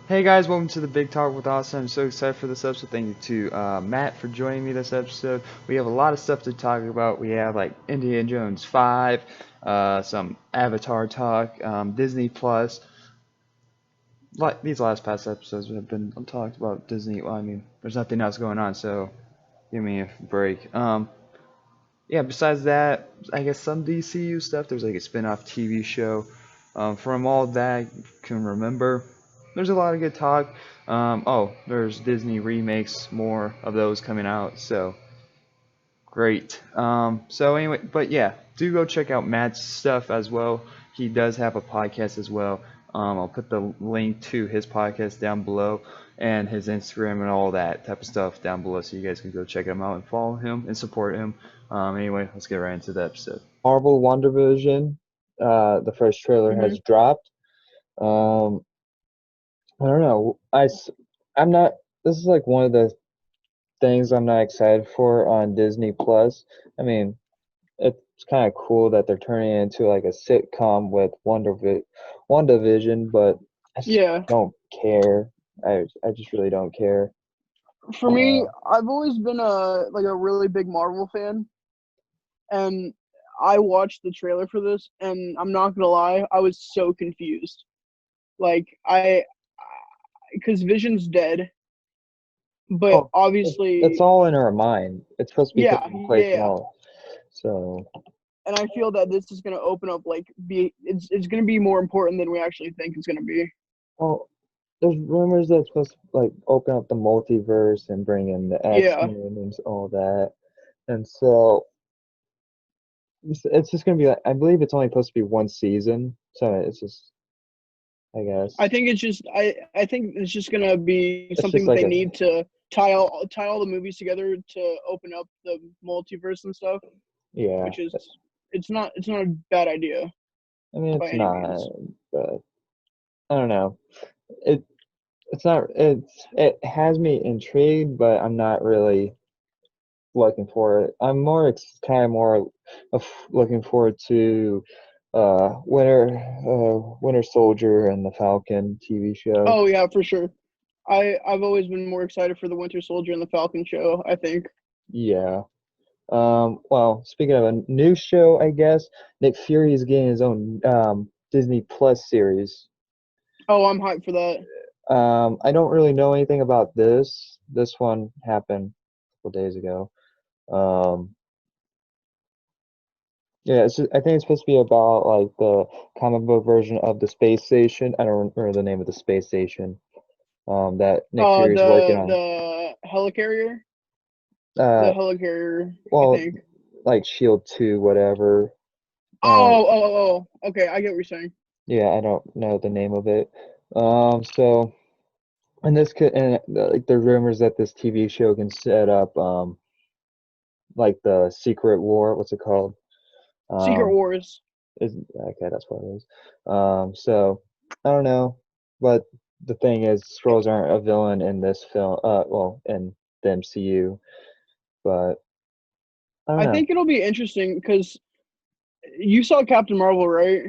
Hey guys, welcome to the Big Talk with Austin. I'm so excited for this episode. Thank you to Matt for joining me this episode. We have a lot of stuff to talk about. We have like Indiana Jones 5, some Avatar talk, Disney Plus. Like these last past episodes have been talked about Disney. Well, I mean, there's nothing else going on, so give me a break. Yeah, besides that, I guess some DCU stuff. There's like a spin-off TV show. From all that I can remember, there's a lot of good talk. There's Disney remakes, more of those coming out. So great. So anyway, but yeah, do go check out Matt's stuff as well. He does have a podcast as well. I'll put the link to his podcast down below and his Instagram and all that type of stuff down below so you guys can go check him out and follow him and support him. Anyway, let's get right into the episode. Marvel WandaVision. The first trailer hmm has dropped. Um, I don't know. I'm not. This is like one of the things I'm not excited for on Disney Plus. I mean, it's kind of cool that they're turning it into like a sitcom with WandaVision, but I just Yeah, don't care. I just really don't care. for me, Uh, I've always been a really big Marvel fan, and I watched the trailer for this, and I'm not gonna lie, I was so confused. Like because Vision's dead, but well, it's obviously, all in our mind. It's supposed to be yeah, taking yeah, place in yeah. all. So. And I feel that this is gonna open up it's gonna be more important than we actually think it's gonna be. Well, there's rumors that it's supposed to like open up the multiverse and bring in the Yeah, X-Men and all that. And so it's just gonna be like I believe it's only supposed to be one season, so it's just I I guess think I think it's just gonna be it's something just that like they a need to tie all the movies together to open up the multiverse and stuff. yeah. Which is it's not a bad idea I mean by it's any not, means. but I don't know. It it's not it has me intrigued, but I'm not really looking for it. I'm more kind of more of looking forward to Winter Soldier and the Falcon TV show. Oh yeah, for sure. I've always been more excited for the Winter Soldier and the Falcon show, I think. Yeah. Well, speaking of a new show, I guess Nick Fury is getting his own Disney Plus series. Oh, I'm hyped for that. I don't really know anything about this. This one happened a couple days ago. Um, yeah, I think it's supposed to be about like the comic book version of the space station. I don't remember the name of the space station. That Nick Fury is working on. The helicarrier, the Uh, helicarrier, I well, think. like Shield 2, whatever. Um, Okay, I get what you're saying. yeah, I don't know the name of it. So, and this could, and like the rumors that this TV show can set up, like the Secret War. What's it called? Secret Um, Wars. is okay, that's what it is. So I don't know, but the thing is, Skrulls aren't a villain in this film. Well, in the MCU, but I don't I know. think it'll be interesting because you saw Captain Marvel, right?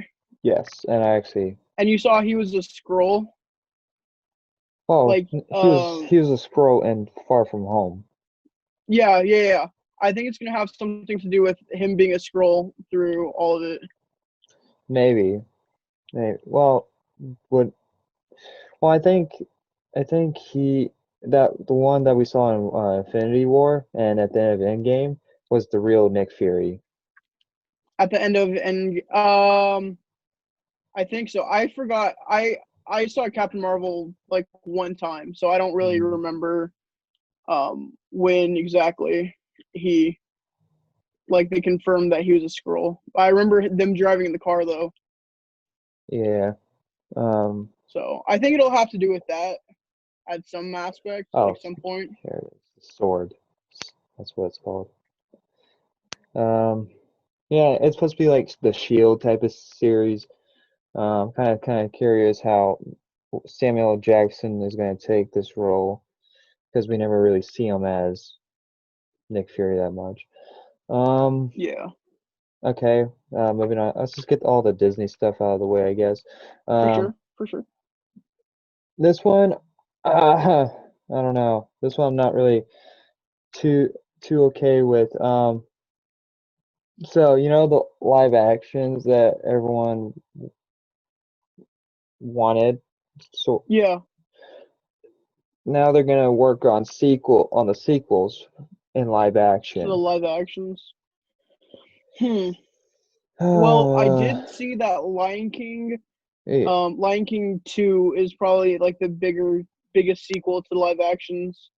Yes, and I actually, And you saw he was a scroll. well, Like, he was a Skrull in Far From Home. yeah. I think it's gonna have something to do with him being a scroll through all of it. Maybe, maybe. Would well, I think the one that we saw in Infinity War and at the end of Endgame was the real Nick Fury. At the end of and I think so. I forgot. I saw Captain Marvel like one time, so I don't really Mm. remember when exactly he like they confirmed that he was a scroll. I remember them driving in the car though, Yeah. Um. so I think it'll have to do with that at some aspect, Oh, like some point. here it is. The sword. That's what it's called. Um. Yeah, it's supposed to be like the Shield type of series. Kind of curious how Samuel L. Jackson is going to take this role because we never really see him as Nick Fury that much. Um. Yeah, Okay. Moving on. Let's just get all the Disney stuff out of the way, I guess. for Um. sure, for sure. This one, I don't know. This one I'm not really too okay with. So you know the live actions that everyone wanted. So Yeah, now they're gonna work on the sequels in live for the action. live actions. Hmm. Well, I Uh, did see that Lion King. yeah, Lion King 2 is probably like the biggest sequel to the live actions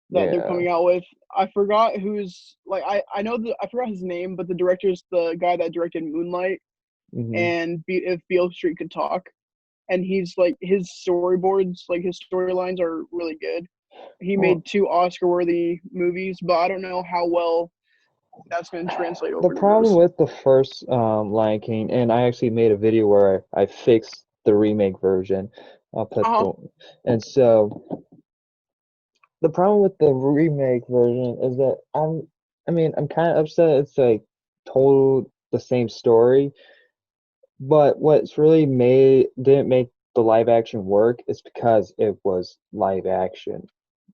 that they're yeah. coming out with. I forgot who's like I know I forgot his name, but the director's the guy that directed Moonlight Hmm. and If Beale Street Could Talk, and he's like his storyboards, like his storylines are really good. He Well, made two Oscar-worthy movies, but I don't know how well that's going to translate the over to problem this. with the first Lion King, and I actually made a video where I fixed the remake version. I'll put Uh huh. the and so the problem with the remake version is that I mean, I'm kind of upset it's like told the same story, but what's really made didn't make the live action work is because it was live action.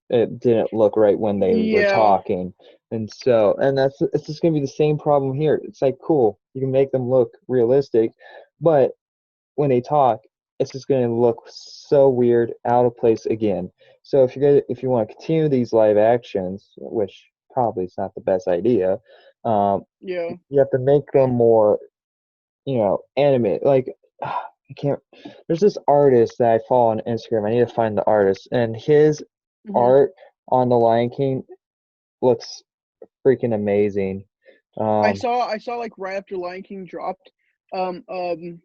It didn't look right when they were Yeah. talking. And so, and it's just gonna be the same problem here. It's like cool, you can make them look realistic, but when they talk, it's just going to look so weird, out of place again. So if you want to continue these live actions, which probably is not the best idea, Yeah. you have to make them more, animate. Like I can't. There's this artist that I follow on Instagram. I need to find the artist, and his Hmm. art on The Lion King looks freaking amazing. Um, I saw like right after Lion King dropped, um, um,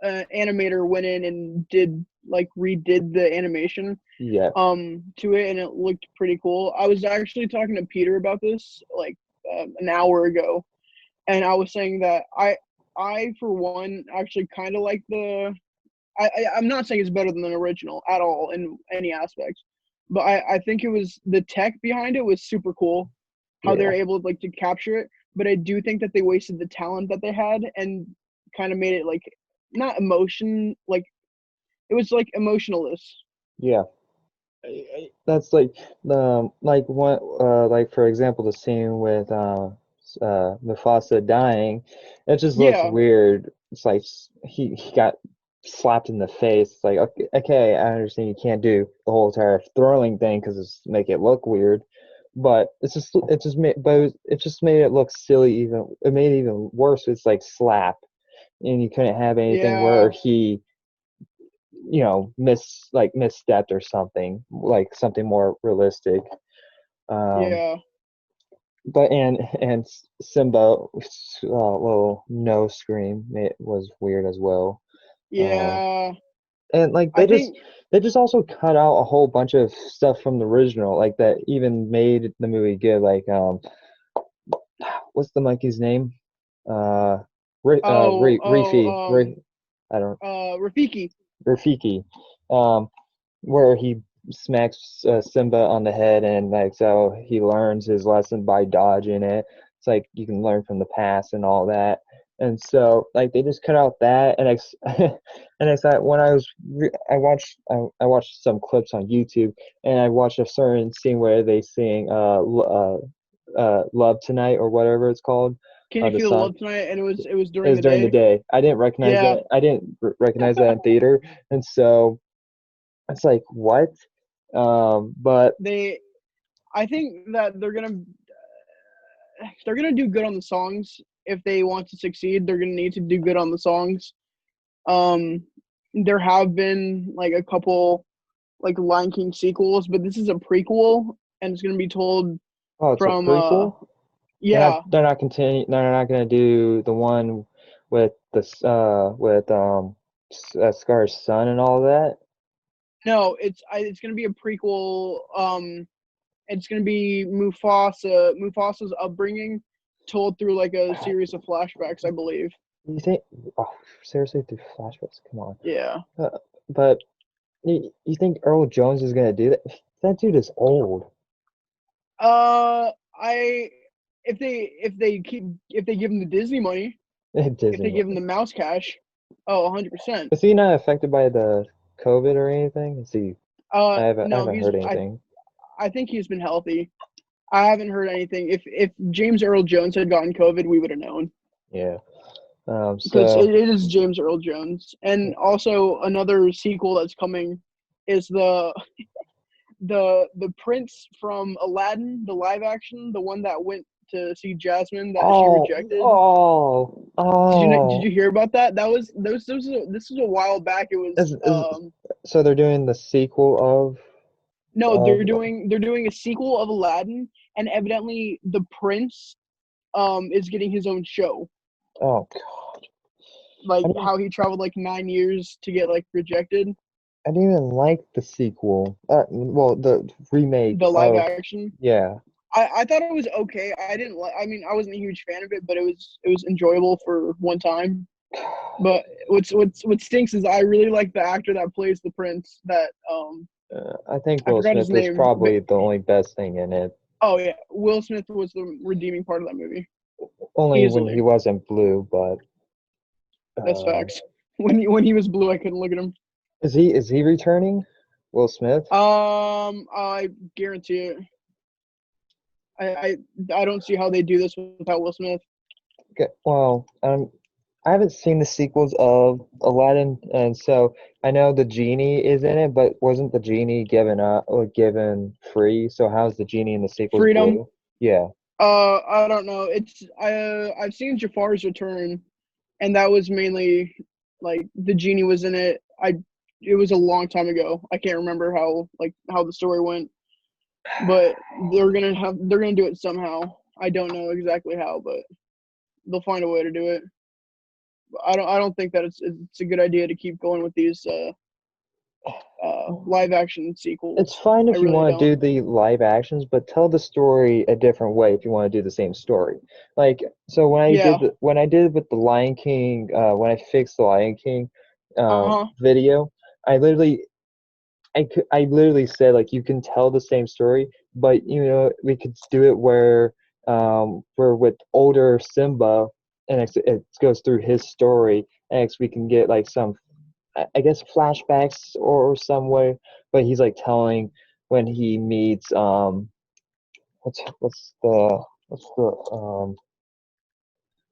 animator went in and did like redid the animation yeah. to it, and it looked pretty cool. I was actually talking to Peter about this like an hour ago, and I was saying that I for one actually kind of like the I'm not saying it's better than the original at all in any aspect, but I think it was the tech behind it was super cool, how they're Yeah. able like to capture it. But I do think that they wasted the talent that they had and kind of made it like not emotion like it was like emotionless. Yeah. That's like the like one like for example the scene with Mufasa dying, it just looks Yeah, weird. It's like he got slapped in the face. It's like okay, I understand you can't do the whole entire throwing thing because it's make it look weird, but it just made it look silly. Even it made it even worse. It's like slap, and you couldn't have anything where yeah, he misstepped or something, like something more realistic. Um, yeah, but Simba, little no scream, it was weird as well. Um, yeah. and like I think they just also cut out a whole bunch of stuff from the original, like that even made the movie good. Like what's the monkey's name? Uh, oh I don't Rafiki. Rafiki. Um, where he smacks Simba on the head, and like so he learns his lesson by dodging it. It's like you can learn from the past and all that. And so like they just cut out that, and and I thought when I watched some clips on YouTube, and I watched a certain scene where they sing "Love Tonight" or whatever it's called, Can you the feel the song. love tonight? And it was It during was the during the day. day. I didn't recognize Yeah, that. I didn't recognize that in theater, and so it's like what? But they. I think that they're gonna do good on the songs if they want to succeed. They're gonna need to do good on the songs. Um, there have been like a couple like Lion King sequels, but this is a prequel, and it's gonna be told oh, it's a from prequel. yeah. They're not continue. They're not gonna do the one with Scar's son and all that. No, it's gonna be a prequel. It's gonna be Mufasa's upbringing, told through like a series of flashbacks, I believe. You think? Oh, seriously, through flashbacks? Come on. Yeah. But you think Earl Jones is gonna do that? That dude is old. I if they give him the Disney money, if Disney. they give him the mouse cash, oh, 100%. Is he not affected by the COVID or anything? Is he? I No, haven't heard anything. I think he's been healthy. I haven't heard anything. If James Earl Jones had gotten COVID, we would have known Yeah. because So it is James Earl Jones. And also another sequel that's coming is the prince from Aladdin, the live action, the one that went to see Jasmine that she oh rejected. oh Did you oh hear about that? That was this was a while back. It was is so they're doing the sequel no, of they're doing a sequel of Aladdin, and evidently the prince is getting his own show. oh God. Like I didn't how he traveled like 9 years to get like rejected. I didn't even like the sequel. Well, the remake The live of action. yeah. I thought it was okay. I didn't like. I mean, I wasn't a huge fan of it, but it was enjoyable for one time. But what stinks is I really like the actor that plays the prince. That I think I Will forgot his Smith is name. But probably the only best thing in it. oh yeah, Will Smith was the redeeming part of that movie. Only when he Easily, wasn't blue, but that's um, facts. When he was blue, I couldn't look at him. is he returning? Will Smith? I guarantee it. I I I don't see how they do this without Will Smith. Okay, well, I haven't seen the sequels of Aladdin, and so I know the genie is in it, but wasn't the genie given up or given free? So how's the genie in the sequels Freedom. blue? Yeah. I don't know. I've seen Jafar's Return, and that was mainly like the genie was in it. It was a long time ago. I can't remember how the story went, but they're gonna do it somehow. I don't know exactly how, but they'll find a way to do it. I don't think that it's a good idea to keep going with these live action It's sequels. fine I if you really want to don't. do the live actions, but tell the story a different way if you want to do the same story. Like, so Yeah. when I did with the Lion King, when I fixed the Lion King Uh-huh. video, I literally I literally said like you can tell the same story, but you know we could do it where with older Simba and it goes through his story and we can get like some I guess flashbacks or some way, but he's like telling when he meets what's the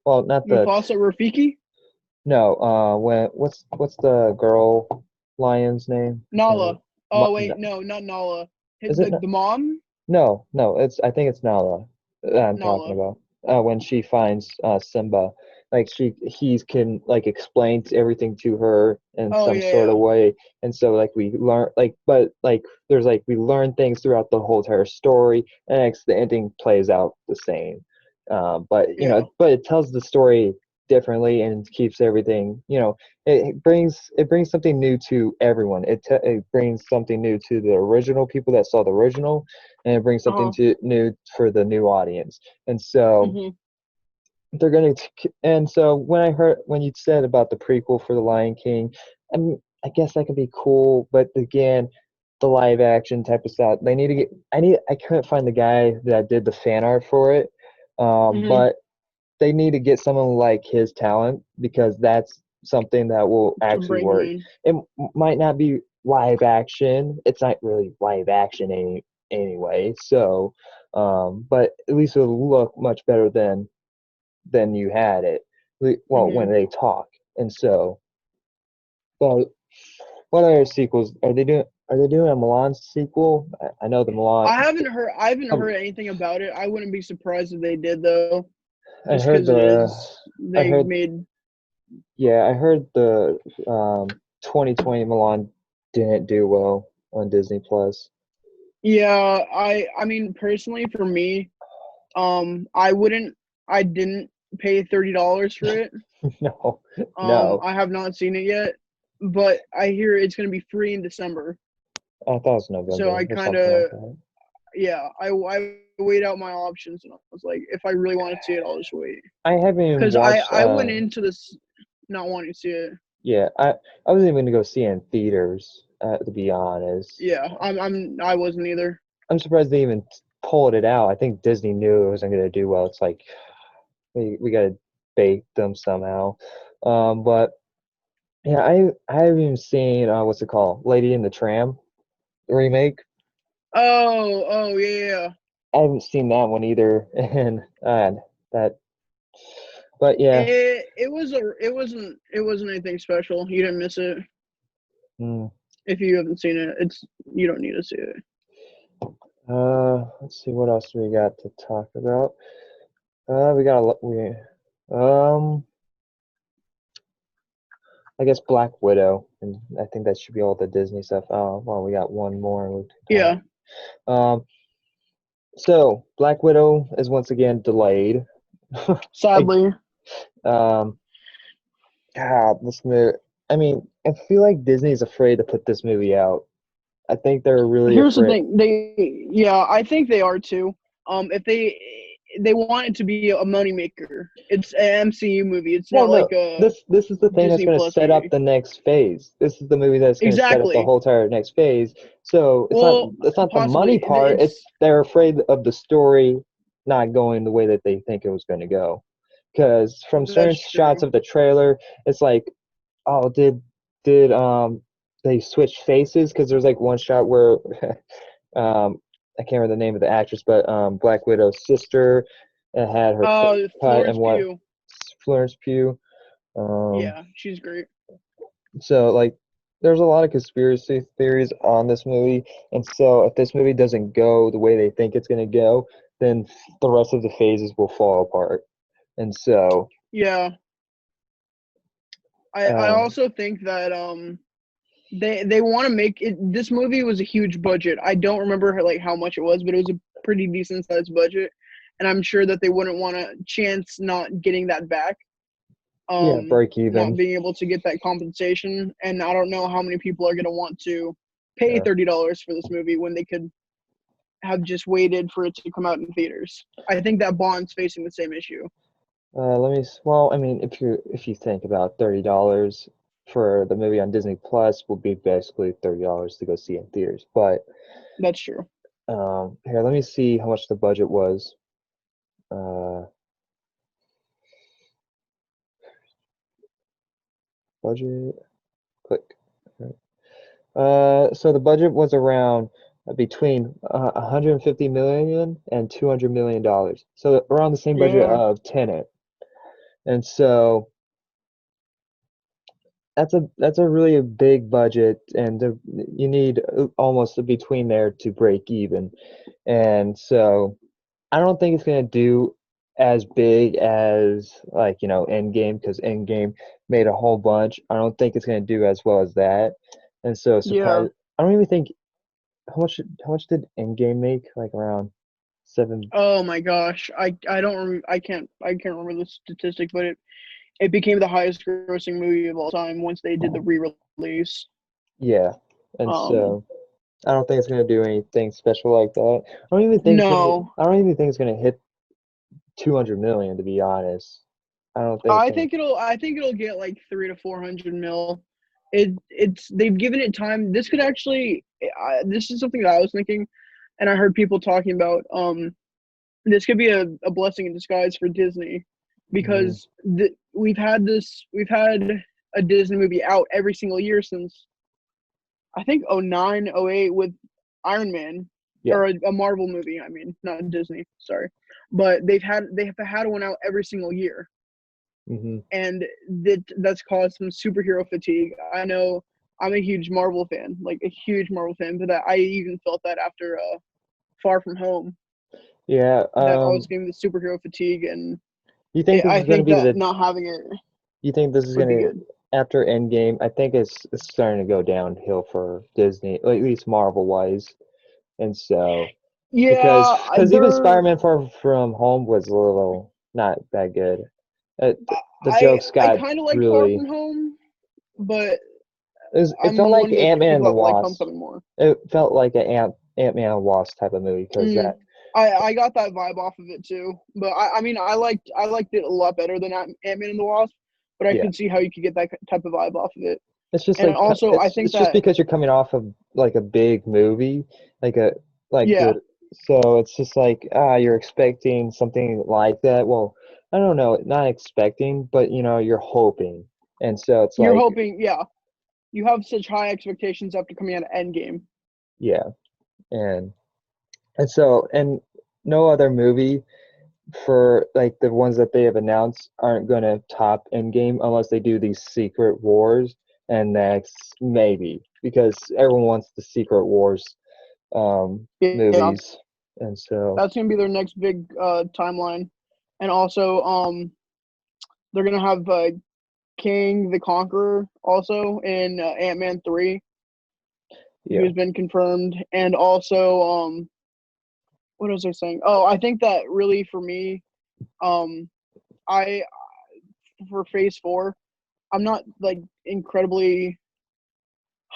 well not the Mufasa Rafiki? no when what's the girl lion's name? Nala. Oh wait, No, no, not Nala. is it The mom? no it's I think it's Nala that I'm talking Nala. about when she finds Simba like he's can like explain everything to her in Oh some yeah, sort of yeah. way and so like we learn like but like there's like we learn things throughout the whole entire story and the ending plays out the same but you know Yeah. but it tells the story differently and keeps everything you know it brings something new to everyone it brings something new to the original people that saw the original and it brings something Uh-huh. to new for the new audience and so Mhm. they're going to and so when I heard when you said about the prequel for the Lion King I mean I guess that could be cool but again the live action type of stuff they need to get I couldn't find the guy that did the fan art for it Mhm. but they need to get someone like his talent because that's something that will To actually bring him work. in. It might not be live action. It's not really live action anyway. So, but at least it'll look much better than you had it. Well, when Mhm. they talk, and so, well, what other sequels are they doing? Are they doing a Milan sequel? I know the Milan. I haven't Um, heard anything about it. I wouldn't be surprised if they did though, I just heard because it the. is I they heard made. Yeah, I heard the 2020 Milan didn't do well on Disney Plus. Yeah, I mean personally for me, I didn't pay $30 for it. No, no. I have not seen it yet, but I hear it's gonna be free in December. I thought it was So November I or kind something like of that. yeah, I weighed out my options and I was like, if I really want to see it, I'll just wait. I haven't even Because watched. I went into this not wanting to see it. Yeah, I wasn't even gonna go see it in theaters. To be honest, Yeah, I wasn't either. I'm surprised they even pulled it out. I think Disney knew it wasn't gonna do well. It's like we gotta bait them somehow. But yeah, I haven't even seen what's it called, Lady in the Tram. remake. Oh, yeah. I haven't seen that one either, and that. But yeah, It wasn't anything special. You didn't miss it. mm, If you haven't seen it, you don't need to see it. let's see what else we got to talk about. We got a lot. Um, I guess Black Widow, and I think that should be all the Disney stuff. Well, we got one more we can talk. Yeah, Um, so Black Widow is once again delayed. I, sadly. um, God, this movie. I mean, I feel like Disney's afraid to put this movie out. I think they're really Here's the afraid. thing. I think they are too. If they want it to be a moneymaker. It's an MCU movie. It's Well, not like no, a this is the thing that's Disney going to Plus set up movie. the next phase. This is the movie that's going to set up the Exactly. whole entire next phase. So Well, it's not the money possibly. part. It's they're afraid of the story not going the way that they think it was going to go. Because from certain That's shots true. of the trailer, it's like, oh, did they switch faces? Because there's like one shot where I can't remember the name of the actress, but Black Widow's sister had her face cut and Florence what Pugh. Florence Pugh. Um, Yeah, she's great. so like there's a lot of conspiracy theories on this movie, and so if this movie doesn't go the way they think it's gonna go, then the rest of the phases will fall apart. And so Yeah. I um, also think that they want to make it. This movie was a huge budget. I don't remember like how much it was, but it was a pretty decent sized budget, and I'm sure that they wouldn't want to chance not getting that back. yeah, break Not even. being able to get that compensation, and I don't know how many people are going to want to pay Yeah. $30 for this movie when they could have just waited for it to come out in theaters. I think that Bond's facing the same issue. Well, I mean, if you think about $30 for the movie on Disney Plus will be basically $30 to go see in theaters. But That's true. here, let me see how much the budget was. Uh, budget, click. So the budget was around between 150 million and 200 million dollars. So around the same budget Yeah. of Tenet. And so that's a really a big budget, and you need almost a between there to break even. And so I don't think it's gonna do as big as like Endgame, because Endgame made a whole bunch. I don't think it's gonna do as well as that. And so Yeah. surprise. I don't even think how much did Endgame make? Like around seven. Oh my gosh. I don't I can't remember the statistic, but it became the highest grossing movie of all time once they did the re-release. Yeah. And Um so I don't think it's gonna do anything special like that. no. I don't even think it's gonna hit 200 million, to be honest. I don't think it's gonna. I think it'll get like 300 to 400 mil. It's they've given it time. This could actually this is something that I was thinking, and I heard people talking about. This could be a blessing in disguise for Disney, Mhm. because we've had a Disney movie out every single year since I think '09, '08 with Iron Man, Yeah. or a Marvel movie. I mean, not Disney. Sorry, but they have had one out every single year, Hmm. and that's caused some superhero fatigue. I know I'm a huge Marvel fan, like a huge Marvel fan, but I even felt that after Far From Home, Yeah. that I was getting the superhero fatigue, and You think this I is gonna think be that the? not having it You think this is would be gonna good. after Endgame? I think it's starting to go downhill for Disney, at least Marvel wise. And so because Yeah, because even Spider-Man Far From Home was a little not that good. Uh, the jokes I got kind of liked Far really. From Home, but It I'm felt like one of those Ant-Man and people the that like Wasp. Homecoming more. It felt like an Ant-Man and Wasp type of movie because Mm, that. I got that vibe off of it too, but I mean I liked it a lot better than Ant-Man and the Wasp, but I Yeah, could see how you could get that type of vibe off of it. it's just And like also, I think it's just that because you're coming off of like a big movie, like a like yeah, the so it's just like you're expecting something like that. Well, I don't know, not expecting, but you're hoping, and so it's you're like hoping, yeah, you have such high expectations after coming out of Endgame. Yeah, and and no other movie for like the ones that they have announced aren't gonna top Endgame unless they do these Secret Wars, and that's maybe because everyone wants the Secret Wars Yeah, movies, and so that's gonna be their next big timeline, and also they're gonna have King the Conqueror also in Ant-Man 3, yeah, who's been confirmed, and also what was I saying? Oh, I think that really for me, um, I for Phase 4, I'm not like incredibly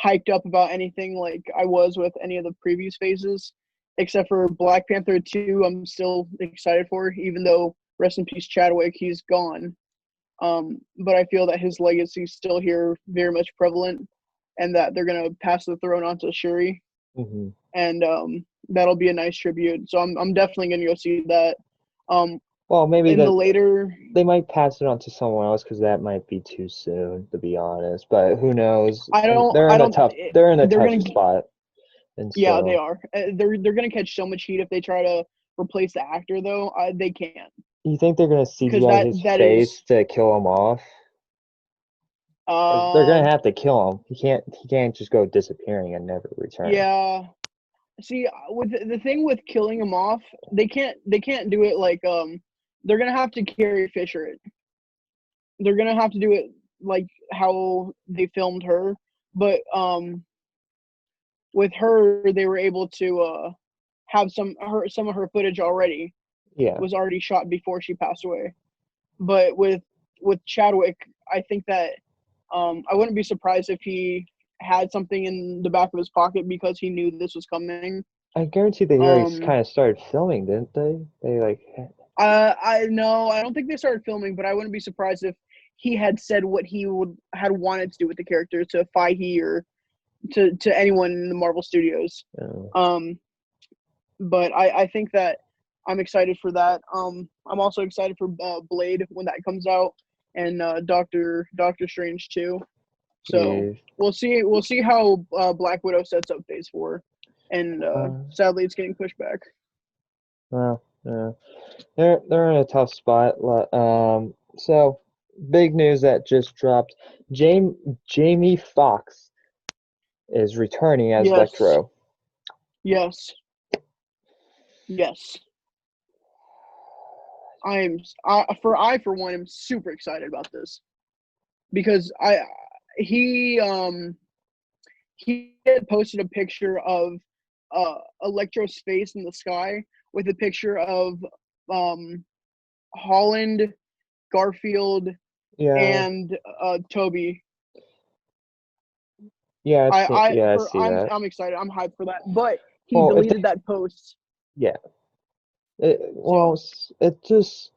hyped up about anything like I was with any of the previous phases, except for Black Panther 2. I'm still excited for, even though rest in peace Chadwick, he's gone. But I feel that his legacy is still here, very much prevalent, and that they're gonna pass the throne on to Shuri, hmm and that'll be a nice tribute. So I'm definitely gonna go see that. Um, well, maybe in the that later, they might pass it on to someone else because that might be too soon, to be honest. But who knows? I don't. They're in a They're tough gonna, spot, and yeah, they so are. They're gonna catch so much heat if they try to replace the actor, though. They can't, you think they're gonna because CGI his that is face to kill him off? 'Cause they're uh gonna have to kill him. He can't just go disappearing and never return. yeah. See, with the thing with killing him off, they can't do it like they're gonna have to Carrie Fisher it. They're gonna have to do it like how they filmed her, but with her they were able to have some of her footage already Yeah, was already shot before she passed away. But with Chadwick, I think that I wouldn't be surprised if he had something in the back of his pocket because he knew this was coming. I guarantee they already Um, kind of started filming, didn't they? They like, I no, I don't think they started filming, but I wouldn't be surprised if he had said what he would had wanted to do with the character to Feige or to anyone in the Marvel Studios. uh, Um, but I think that I'm excited for that. I'm also excited for Blade when that comes out, and Doctor Strange too. So yeah, we'll see how Black Widow sets up Phase 4, and uh, sadly it's getting pushed back. well, they're in a tough spot. So big news that just dropped. Jamie Foxx is returning as Yes, Electro. yes, yes. I for one am super excited about this because he um he had posted a picture of Electro's face in the sky with a picture of um Holland, Garfield, Yeah, and Toby. I see that. I'm excited. I'm hyped for that. But he Well, if deleted they, that post. yeah, So it just,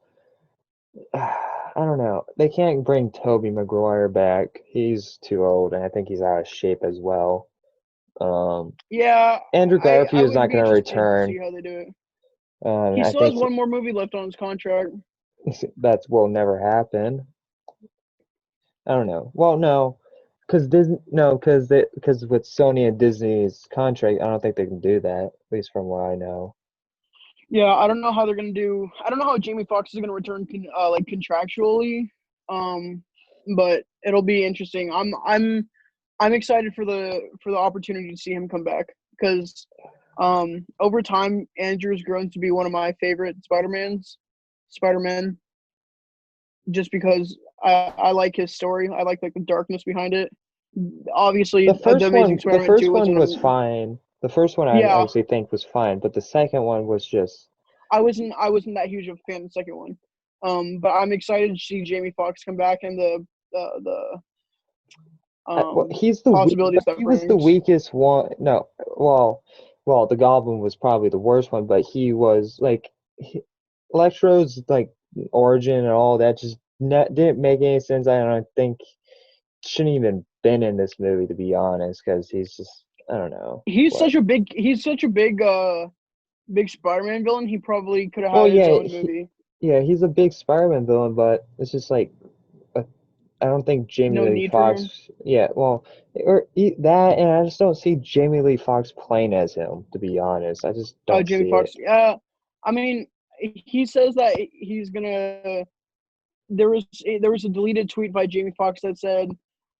I don't know. They can't bring Toby Maguire back. He's too old, and I think he's out of shape as well. Um, yeah, Andrew I Garfield is would not be going to interested to return. see how they do it. He I still has think one more movie left on his contract. that will never happen. I don't know. Well, no, because Disney, no, because with Sony and Disney's contract, I don't think they can do that. At least from what I know. Yeah, I don't know how they're gonna do. I don't know how Jamie Foxx is gonna return like contractually. Um, but it'll be interesting. I'm excited for the opportunity to see him come back because over time Andrew's grown to be one of my favorite Spider-Man, just because I like his story. I like the darkness behind it. Obviously, the Amazing The Spider-Man first 2 was one one of was fine. The first one I yeah. actually think was fine, but the second one was just. I wasn't that huge of a fan of the second one. But I'm excited to see Jamie Foxx come back and the Well, he's the possibilities but that he was the brings. weakest one. No, the Goblin was probably the worst one, but he was like Electro's like origin and all that just didn't make any sense. I don't think shouldn't even been in this movie to be honest, because he's just I don't know what. He's such a big Spider-Man villain. He probably could have Well, had his yeah, own movie. he's a big Spider-Man villain, but it's just like uh, I don't think Jamie No Lee need for him. Fox. Yeah, well, that, and I just don't see Jamie Lee Fox playing as him. To be honest, I just Oh, don't Jamie see it. Foxx. Yeah, I mean, he says that he's gonna. There was a deleted tweet by Jamie Foxx that said,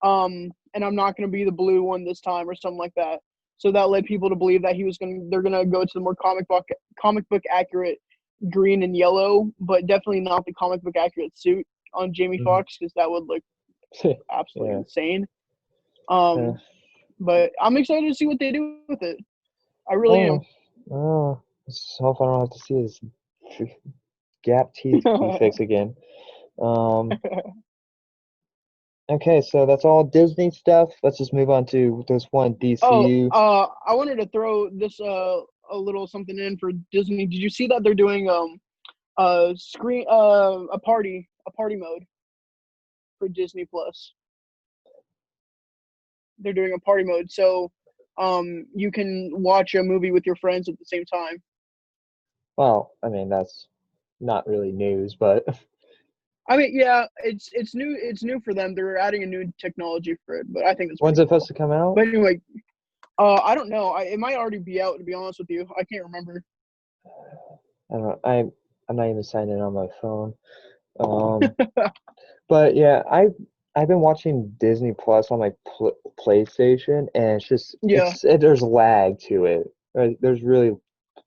and I'm not gonna be the blue one this time or something like that. So that led people to believe that they're gonna go to the more comic book accurate green and yellow, but definitely not the comic book accurate suit on Jamie Mhm. Foxx because that would look absolutely Yeah. insane. Uh, But I'm excited to see what they do with it. I really oh, am. oh, let's hope I don't have to see his gap teeth be fixed again. Um, okay, so that's all Disney stuff. Let's just move on to this one Oh, DCU. I wanted to throw this a little something in for Disney. Did you see that they're doing a party mode for Disney Plus? They're doing a party mode, so you can watch a movie with your friends at the same time. Well, I mean that's not really news, but I mean, yeah, it's new. It's new for them. They're adding a new technology for it, but I think it's when's pretty it supposed cool. to come out? But anyway, I don't know. It might already be out. To be honest with you, I can't remember. I don't know. I'm not even signed in on my phone. Um, but yeah, I've been watching Disney Plus on my PlayStation, and Yeah, there's lag to it. There's really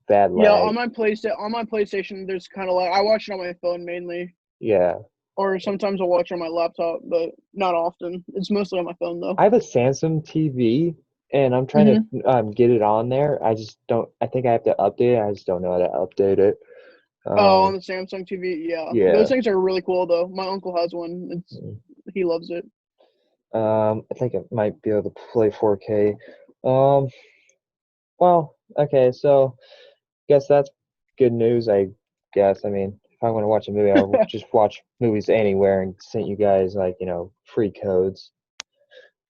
bad yeah. lag. On my PlayStation, there's kind of like I watch it on my phone mainly, Yeah, or sometimes I'll watch it on my laptop, but not often. It's mostly on my phone though. I have a Samsung TV, and I'm trying hmm to get it on there. I just don't. I think I have to update it. I just don't know how to update it. Oh, on Um, the Samsung TV, yeah. Those yeah. things are really cool though. My uncle has one. He loves it. I think it might be able to play 4K. Um, well, okay, so guess that's good news, I guess. I mean, if I want to watch a movie, I'll just watch movies anywhere and send you guys like, free codes.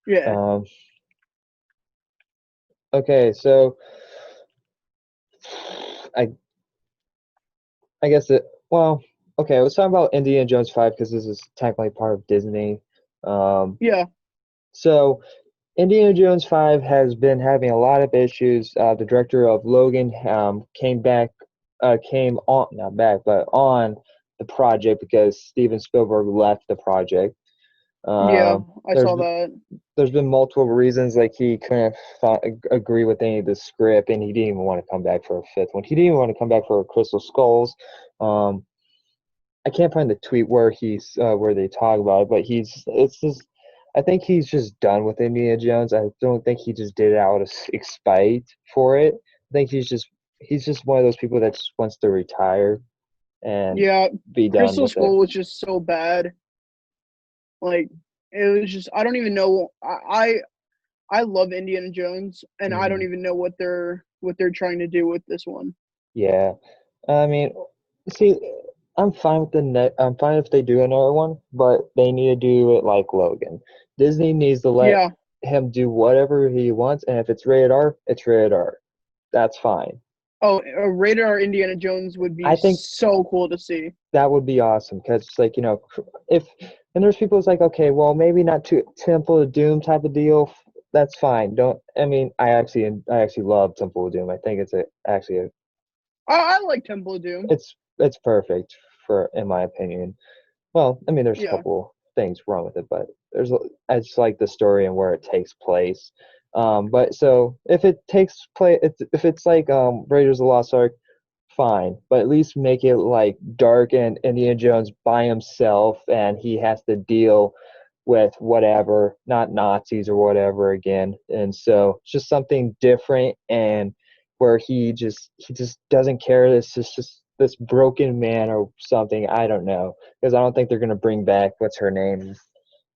Yeah. Um, okay, so I I guess well, okay, let's talk about Indiana Jones 5 because this is technically part of Disney. Um, Yeah. so Indiana Jones 5 has been having a lot of issues. The director of Logan came on, not back, but on the project because Steven Spielberg left the project. Yeah. Um, I there's saw that. there's been multiple reasons, like he couldn't agree with any of the script, and he didn't even want to come back for a fifth one. He didn't even want to come back for Crystal Skulls. Um, I can't find the tweet where they talk about it, but it's just I think he's just done with Indiana Jones. I don't think he just did it out of spite for it. I think he's just one of those people that just wants to retire and Yeah. be done Crystal with it. Skull was just so bad. Like it was just I don't even know. I love Indiana Jones, and I don't Hmm. even know what they're trying to do with this one. Yeah, I mean, see, I'm fine with I'm fine if they do another one, but they need to do it like Logan. Disney needs to let Yeah. him do whatever he wants, and if it's rated R, it's rated R. That's fine. Oh, a rated R Indiana Jones would be I think so cool to see. that would be awesome because it's like, if and there's people that's like, okay, well, maybe not to Temple of Doom type of deal. That's fine. Don't I mean, I actually love Temple of Doom. I think actually I like Temple of Doom. it's perfect for in my opinion. Well, I mean, there's a Yeah. couple things wrong with it, but I just like the story and where it takes place. But so if it takes place, if it's like Raiders of the Lost Ark, fine, but at least make it like dark and Indiana Jones by himself, and he has to deal with whatever, not Nazis or whatever again. And so it's just something different, and where he just doesn't care. It's just this broken man or something. I don't know because I don't think they're gonna bring back what's her name.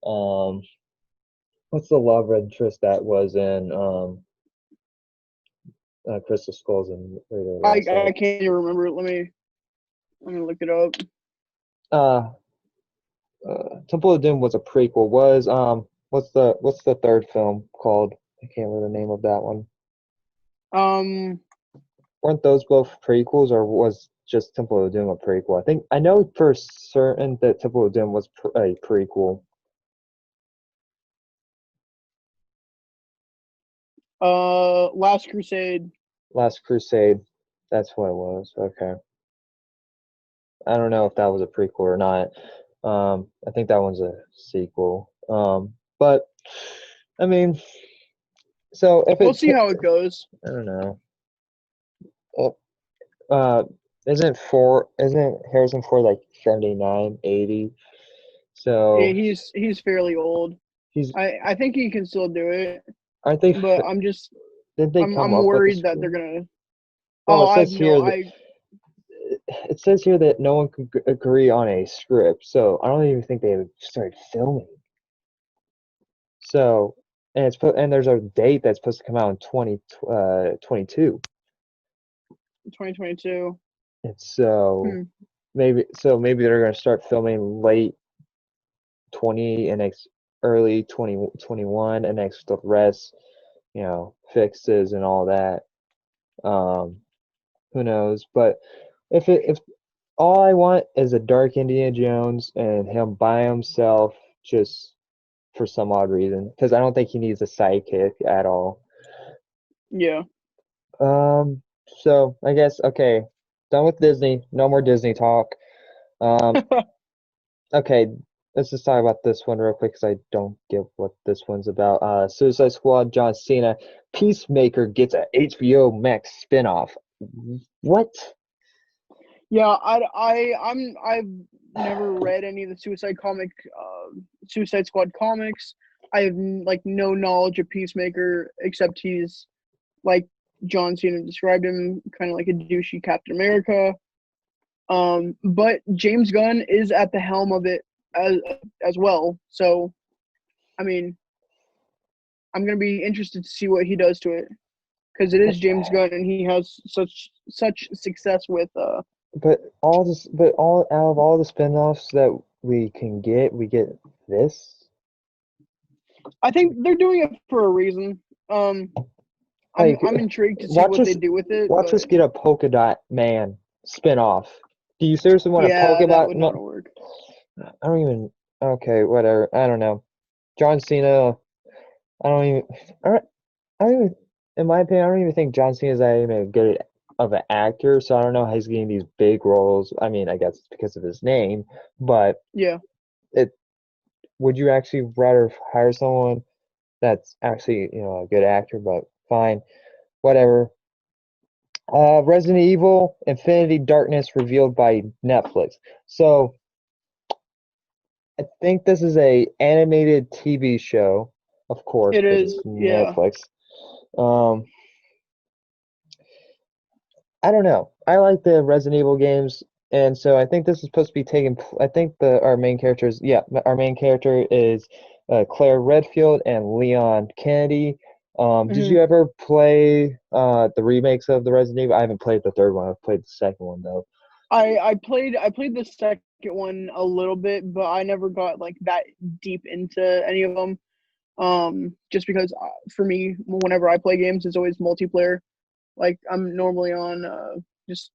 Um, what's the love interest that was in Crystal Skulls and Raider of the Lost I Ark? can't even remember. Let me look it up. Uh, Temple of Doom was a prequel. What's the third film called? I can't remember the name of that one. Um, Weren't those both prequels, or was just Temple of Doom a prequel? I know for certain that Temple of Doom was a prequel. Last Crusade. Last Crusade. That's what it was. Okay. I don't know if that was a prequel or not. I think that one's a sequel. But I mean, so if We'll it, see how it goes. I don't know. Well, uh, isn't Harrison Ford like 79, 80? Yeah, So he's fairly old. he's. I think he can still do it, Aren't they? but Did they come I'm up with the worried that script? they're gonna. Well, Oh, it I've says no here that I it says here that no one could agree on a script, so I don't even think they have started filming. So, and there's a date that's supposed to come out in 2022. 2022. And so Hmm. maybe they're gonna start filming late 20 and early 2021 and next the rest, fixes and all that. Um, who knows? But if all I want is a dark Indiana Jones and him by himself, just for some odd reason, because I don't think he needs a sidekick at all. Yeah. Um, so I guess okay, done with Disney. No more Disney talk. Um, okay, let's just talk about this one real quick because I don't get what this one's about. Suicide Squad, John Cena, Peacemaker gets a HBO Max spinoff. What? Yeah, I've never read any of the Suicide Squad comics. I have like no knowledge of Peacemaker except he's like John Cena described him, kind of like a douchey Captain America. But James Gunn is at the helm of it as well. So, I mean, I'm gonna be interested to see what he does to it because it is James Gunn and he has such success with But all out of all the spinoffs that we can get, we get this. I think they're doing it for a reason. Um, Like, I'm intrigued to see watch what they us, do with it, watch us but get a Polka Dot Man spinoff. Do you seriously want a yeah, Polka that Dot? would No, not work. I don't even. Okay, whatever. I don't know. John Cena. I don't even. I don't even. In my opinion, I don't even think John Cena is that even good of an actor. So I don't know how he's getting these big roles. I mean, I guess it's because of his name, but Yeah, it. Would you actually rather hire someone that's actually a good actor? But fine, whatever. Resident Evil Infinity Darkness revealed by Netflix. So I think this is a animated TV show, of course, it because it's is. Yeah, Netflix. Um, I don't know. I like the Resident Evil games, and so I think this is supposed to be taking. I think our main characters. Yeah, our main character is Claire Redfield and Leon Kennedy. Did hmm you ever play the remakes of the Resident Evil? I haven't played the third one. I've played the second one though. I played the second one a little bit, but I never got like that deep into any of them. Just because for me, whenever I play games, it's always multiplayer. Like I'm normally on just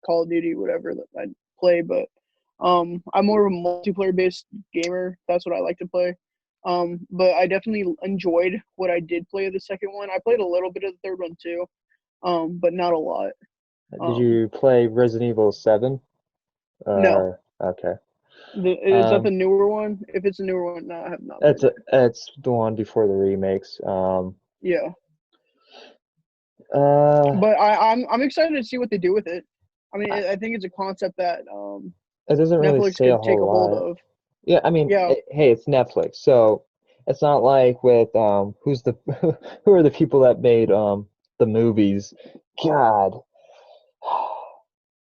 Call of Duty, whatever that I play, but I'm more of a multiplayer based gamer. That's what I like to play. But I definitely enjoyed what I did play of the second one. I played a little bit of the third one too, but not a lot. Did Um, you play Resident Evil 7? no, Okay. is that the Um, newer one? If it's a newer one, no, I have not played it's it. it's the one before the remakes. Yeah, Uh, but I'm excited to see what they do with it. I mean, I think it's a concept that it doesn't really Netflix say a could take whole a hold lot. of. Yeah, I mean, Yeah. hey, it's Netflix, so it's not like with who's the who are the people that made the movies? God,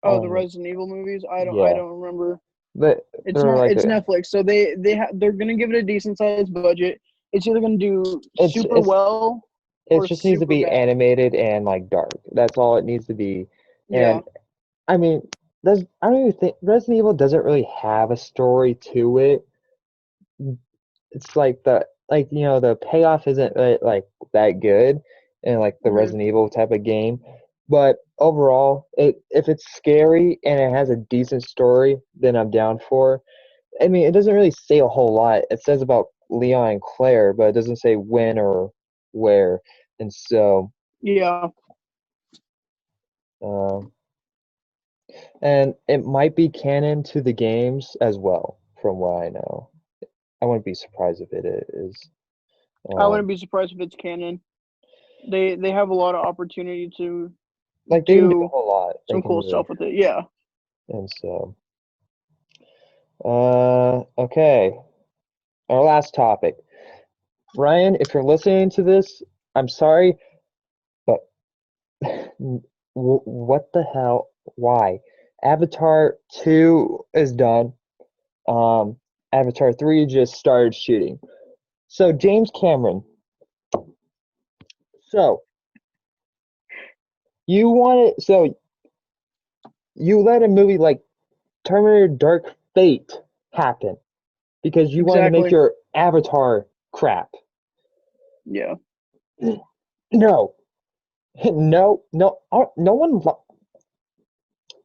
Oh, the um, Resident Evil movies. I yeah, don't remember. but It's they're not. like It's Netflix, so they're gonna give it a decent sized budget. It's either gonna do it's super it's well it or just needs to super be bad. animated and like dark. That's all it needs to be. And Yeah. I mean, I don't even think Resident Evil doesn't really have a story to it. It's like the payoff isn't like that good in like the hmm Resident Evil type of game. But overall, if it's scary and it has a decent story, then I'm down for. I mean, it doesn't really say a whole lot. It says about Leon and Claire, but it doesn't say when or where. And so, Yeah. um, and it might be canon to the games as well, from what I know. I wouldn't be surprised if it is. I wouldn't be surprised if it's canon. They have a lot of opportunity to Like they can do a do whole lot. They some can cool really, stuff with it. Yeah. and so, okay. Our last topic. Ryan, if you're listening to this, I'm sorry, but what the hell? Why? Avatar 2 is done. Avatar 3 just started shooting. So James Cameron. So you let a movie like Terminator Dark Fate happen because you wanted to make Exactly. your Avatar crap. Yeah. No. No, no, no one.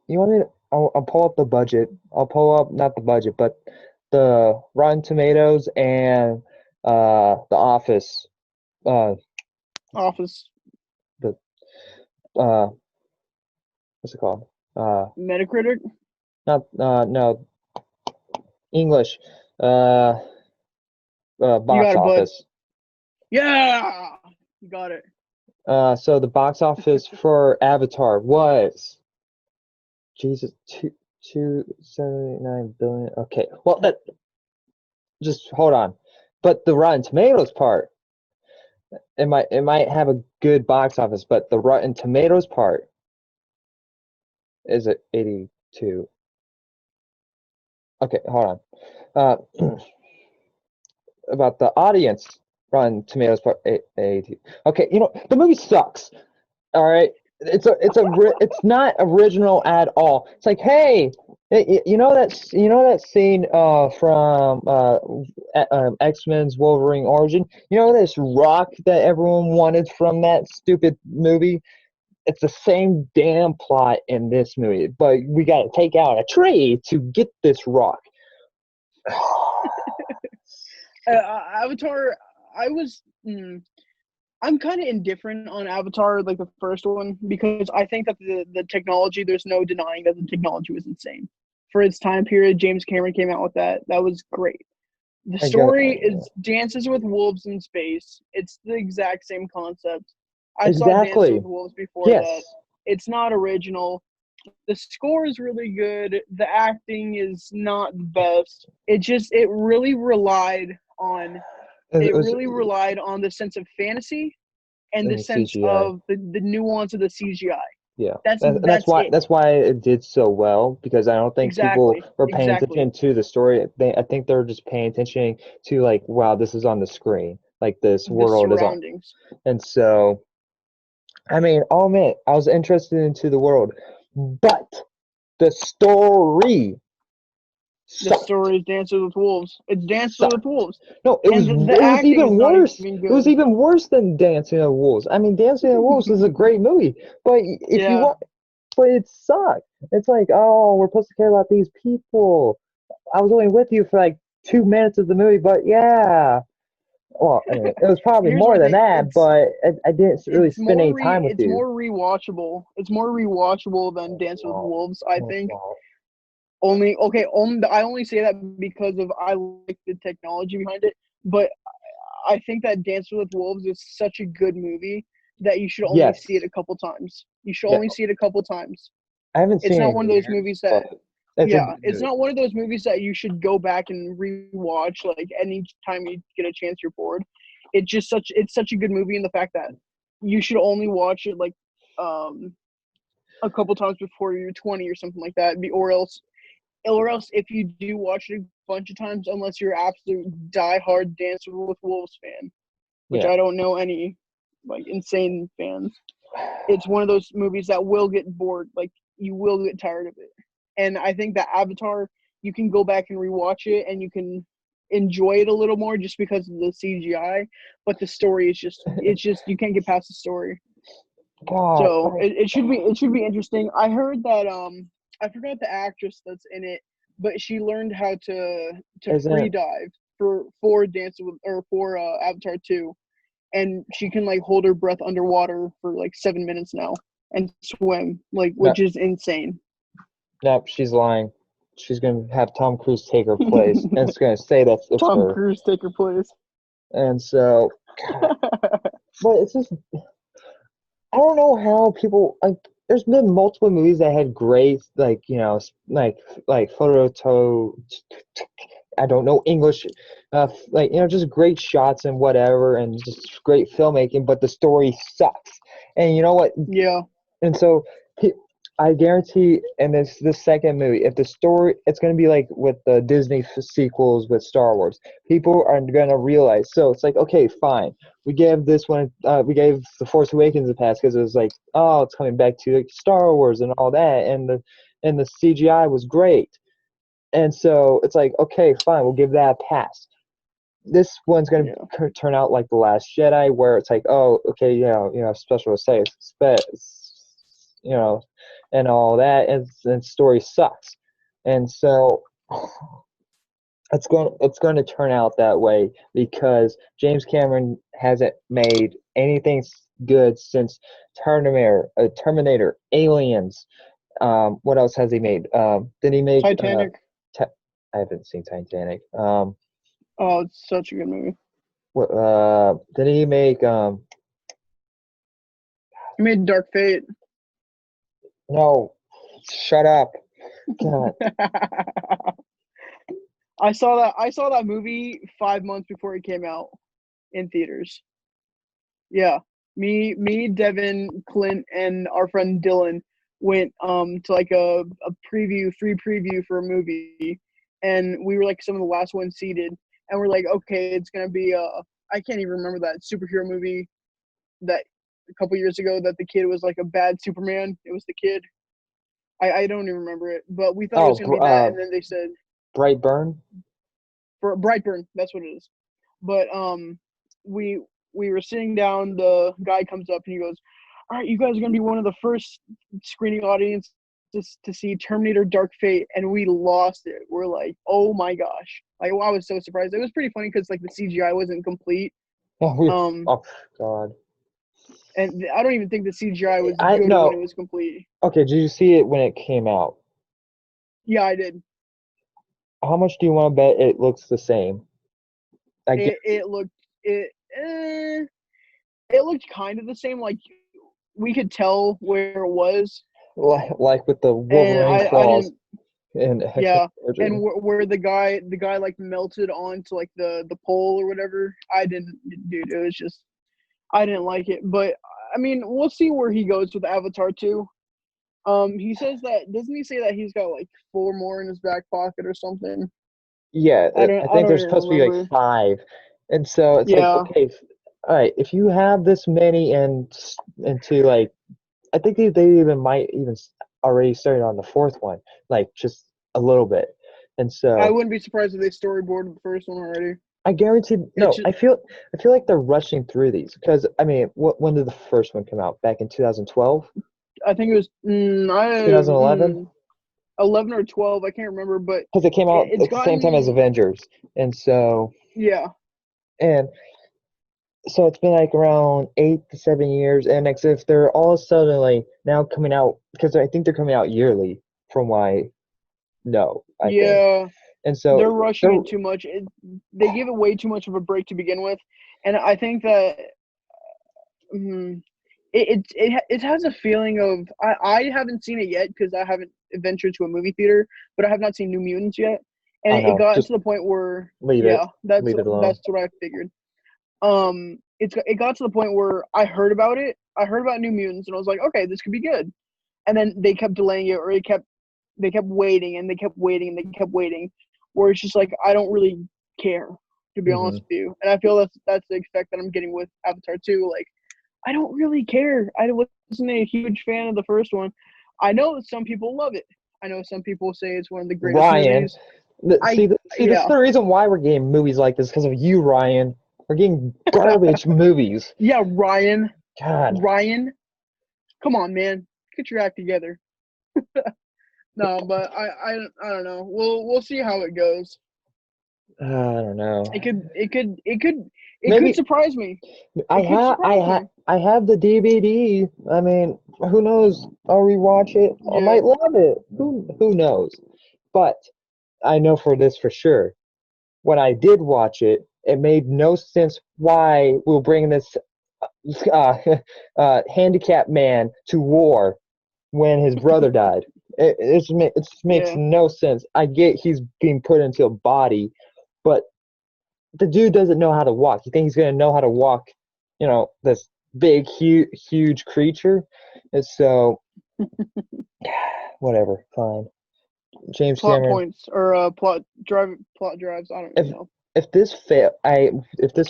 You want me to? I'll pull up the budget. I'll pull up not the budget, but the Rotten Tomatoes and The Office. Uh, Office. the uh, what's it called? Metacritic. Not no English. Uh, You Box got it, bud. office. Yeah. You got it. So the box office for Avatar was Jesus 279 billion. Okay, well that just hold on. But the Rotten Tomatoes part, it might have a good box office, but the Rotten Tomatoes part is at 82. Okay, hold on. About the audience, Rotten Tomatoes part 82. Okay, the movie sucks. All right, it's not original at all. It's like, hey, you know that scene from X-Men's Wolverine Origin. You know this rock that everyone wanted from that stupid movie. It's the same damn plot in this movie, but we got to take out a tree to get this rock. Avatar. I was. I'm kind of indifferent on Avatar, like the first one, because I think that the technology, there's no denying that the technology was insane. For its time period, James Cameron came out with that. That was great. The I got story is Dances with Wolves in space. It's the exact same concept. I saw Dances exactly. with Wolves before Yes, that. It's not original. The score is really good. The acting is not the best. It really relied on it it was really relied on the sense of fantasy and in the the sense CGI. of the nuance of the CGI. Yeah, That's that's that's why it. that's why it did so well because I don't think people Exactly. were paying Exactly. attention to the story. I think they're just paying attention to like, wow, this is on the screen, like this The world is on. surroundings. And so, I mean, I'll admit, I was interested into the world, but the story The sucked. story is Dances with Wolves. It's Dances with Sucked. Wolves. No, it And was the it was acting is even not worse. even It was good. even worse than Dancing with Wolves. I mean, Dancing with Wolves is a great movie, but if you Yeah. want, but it sucked. It's like, oh, we're supposed to care about these people. I was only with you for like 2 minutes of the movie, but yeah. Well, I mean, it was probably Here's more my than thing. that, but I didn't really spend any time with It's you. more rewatchable. It's more rewatchable than No, it's Dances with not. Wolves, I No, it's think. not. I only say that because of I like the technology behind it, but I think that Dances with Wolves is such a good movie that you should only Yes. see it a couple times. You should Yeah. only see it a couple times. I haven't It's seen not it one of in those years, movies but that it's a yeah, good it's movie. not one of those movies that you should go back and rewatch like any time you get a chance you're bored. It's such a good movie in the fact that you should only watch it like um a couple times before you're 20 or something like that, or else if you do watch it a bunch of times, unless you're absolute diehard Dance with Wolves fan, which Yeah. I don't know any like insane fans. It's one of those movies that will get bored, like you will get tired of it. And I think that Avatar, you can go back and rewatch it, and you can enjoy it a little more just because of the CGI. But the story is it's just you can't get past the story. God, So like, it should be interesting. I heard that I forgot the actress that's in it, but she learned how to free isn't dive for Dance with or for Avatar 2, and she can like hold her breath underwater for like 7 minutes now and swim, like, No, which is insane. no, she's lying. She's gonna have Tom Cruise take her place, and it's gonna say it's Tom her. Cruise take her place. And so, God, but it's just I don't know how people like. There's been multiple movies that had great like photo. I don't know English, just great shots and whatever, and just great filmmaking. But the story sucks. And you know what? Yeah. And so I guarantee in this second movie, if the story, it's going to be like with the Disney sequels with Star Wars. People are going to realize. So it's like, okay, fine. We gave this one, we gave The Force Awakens a pass because it was like, oh, it's coming back to like Star Wars and all that, and the CGI was great. And so it's like, okay, fine, we'll give that a pass. This one's going to turn out like The Last Jedi, where it's like, oh, okay, special effects, and all that, and story sucks. And so it's going to turn out that way because James Cameron hasn't made anything good since Terminator, Aliens. What else has he made? Did he make Titanic. I haven't seen Titanic. Oh, it's such a good movie. Did he make He made Dark Fate. No, shut up. God. I saw that movie 5 months before it came out in theaters. Yeah. Me, Devin, Clint, and our friend Dylan went to like a free preview for a movie, and we were like some of the last ones seated, and we're like, okay, it's gonna be I can't even remember that superhero movie that a couple years ago that the kid was like a bad Superman. It was the kid. I don't even remember it, but we thought it was gonna be that, and then they said Brightburn. Brightburn. That's what it is. But we were sitting down. The guy comes up and he goes, "All right, you guys are gonna be one of the first screening audience to see Terminator: Dark Fate," and we lost it. We're like, "Oh my gosh!" Like, I was so surprised. It was pretty funny because like the CGI wasn't complete. Oh God. And I don't even think the CGI was I good no. when it was complete. Okay, did you see it when it came out? Yeah, I did. How much do you want to bet it looks the same? It looked kind of the same. Like we could tell where it was, like with the and Wolverine I claws. didn't. Yeah, and where the guy like melted onto like the pole or whatever. I didn't, dude. It was just I didn't like it. But I mean, we'll see where he goes with Avatar 2. He says that, doesn't he say that he's got like 4 more in his back pocket or something? Yeah, I think there's even supposed to be like remember. 5, and so it's like, Yeah, okay, all right, if you have this many into like, I think they even might even already started on the 4th one, like just a little bit, and I so wouldn't be surprised if they storyboarded the first one already. I guarantee It's no, just, I feel like they're rushing through these because I mean, when did the first one come out? Back in 2012, I think it was 2011, 11 or 12. I can't remember, but because it came out it's at the same time as gotten, Avengers, and so yeah. and so it's been like around 8 to 7 years, and if they're all suddenly now coming out, because I think they're coming out yearly, from what I know, I think, Yeah, and so they're rushing it too much. They give it way too much of a break to begin with, and I think that it has a feeling of I haven't seen it yet because I haven't ventured to a movie theater, but I have not seen New Mutants yet, and oh it no, got just to the point where leave it, leave it alone. that's what I figured. It got to the point where I heard about it. I heard about New Mutants, and I was like, okay, this could be good. And then they kept delaying it, or they kept waiting, and they kept waiting, and they kept waiting. Where it's just like I don't really care, to be honest with you. And I feel that's the effect that I'm getting with Avatar 2. Like I don't really care. I wasn't a huge fan of the first one. I know some people love it. I know some people say it's one of the greatest Ryan, movies. this is the reason why we're getting movies like this, because of you, Ryan. We're getting garbage movies. Yeah, Ryan. God. Ryan, come on, man, get your act together. No, but I don't know. We'll see how it goes. I don't know. It could maybe surprise me. I It could have surprise me. I have the DVD. I mean, who knows? I'll rewatch it. I Yeah. might love it. Who knows? But I know for this for sure. When I did watch it, it made no sense why we're bringing this uh, handicapped man to war when his brother died. It just makes Yeah. no sense. I get he's being put into a body, but the dude doesn't know how to walk. You think he's gonna know how to walk? This big, huge creature. And so, whatever, fine. James Plot Cameron. points or plot drives. I don't If even know. if this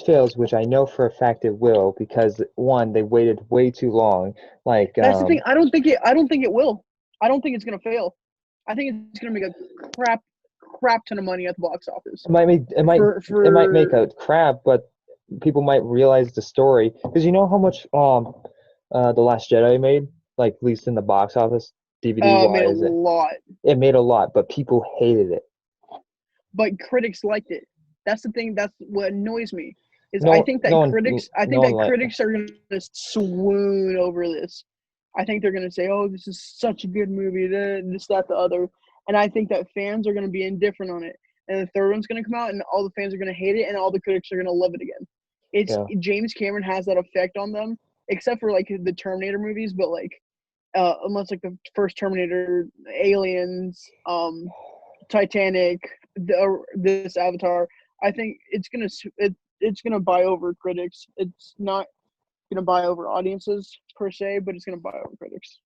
fails, which I know for a fact it will, because one, they waited way too long. Like, That's the thing. I don't think it will. I don't think it's gonna fail. I think it's gonna make a crap ton of money at the box office. it might make For a crap, but people might realize the story because you know how much the Last Jedi made, like at least in the box office, DVD made a wise, lot, it made a lot, but people hated it. but critics liked it. That's the thing. That's what annoys me. Is No, no one, I no think one that like. critics are gonna swoon over this. I think they're gonna say, "Oh, this is such a good movie." This, that, the other, and I think that fans are gonna be indifferent on it. And the third one's gonna come out, and all the fans are gonna hate it, and all the critics are gonna love it again. Yeah. James Cameron has that effect on them, except for like the Terminator movies, but like unless like the first Terminator, Aliens, Titanic, this Avatar, I think it's gonna buy over critics. It's not gonna buy over audiences per se, but it's gonna buy over critics.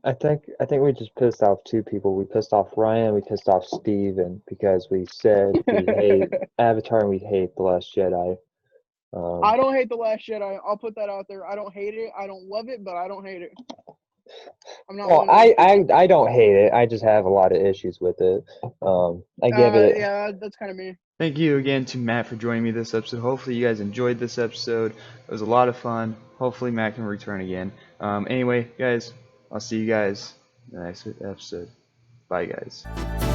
I think we just pissed off two people. We pissed off Ryan, we pissed off Steven because we said we hate Avatar and we hate The Last Jedi. I don't hate The Last Jedi. I'll put that out there. I don't hate it. I don't love it, but I don't hate it. I'm not Well, one of those people. I don't hate it. I just have a lot of issues with it. I give it. Yeah, that's kind of me. Thank you again to Matt for joining me this episode. Hopefully you guys enjoyed this episode. It was a lot of fun. Hopefully Matt can return again. Anyway, guys, I'll see you guys in the next episode. Bye, guys.